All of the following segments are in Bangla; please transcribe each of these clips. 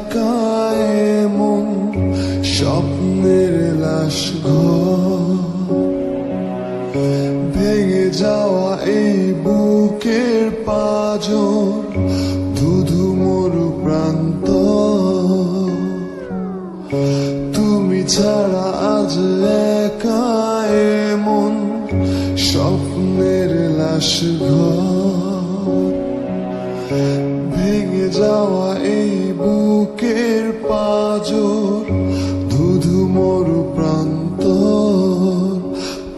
একা এমন স্বপ্নের লাশ ঘর, ভেঙে যাওয়া এই বুকের পাঁজর, ধুধু মরু প্রান্ত। তুমি ছাড়া আজ একা এমন স্বপ্নের লাশ ঘর, ভেঙে যাওয়া এই বুকের পাঁজর, ধুধু মরু প্রান্ত।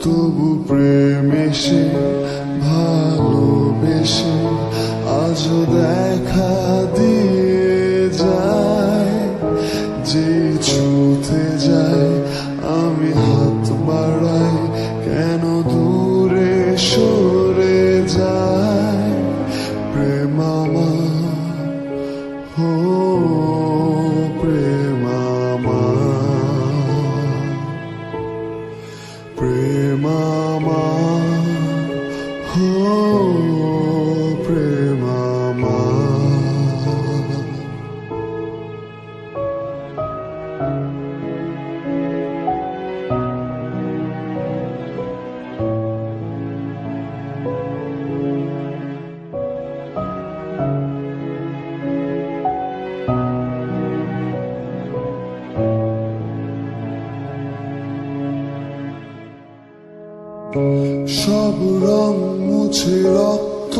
তবু প্রেম এসে ভালোবেসে আজও দেখা দিয়ে যায়। যে ছুতে যায় আমি হাত বাড়াই, কেন দূরে সরে যায় প্রেম আমার, ও প্রেম আমার, প্রেম আমার, ও প্রেম আমার। সব রং মুছে রক্ত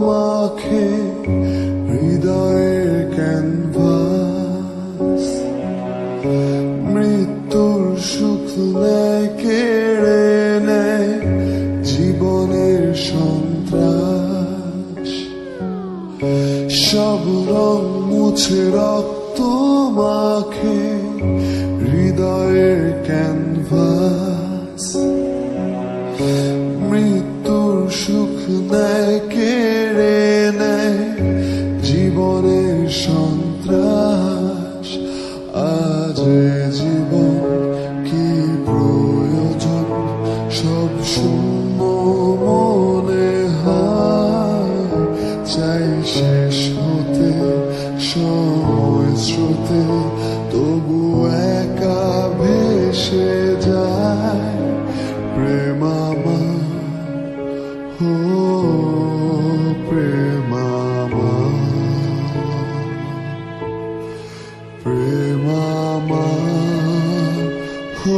মাখে হৃদয়ের ক্যানভাস, মৃত্যুর সুখ নেয় কেড়ে নেয় জীবনের সন্ত্রাস। সব রং মুছে রক্ত মাখে হৃদয়ের ক্যানভাস, মৃত্যুর সুখ নেয় কেড়ে নেয় জীবনের সন্ত্রাস। আজ জীবন কি প্রয়োজন, সব শূন্য মনে হয়। চাই শেষ হতে সময় স্রোতে, তবু একা ভেসে যায় প্রেম আমার, ও প্রেম আমার, প্রেম আমার, ও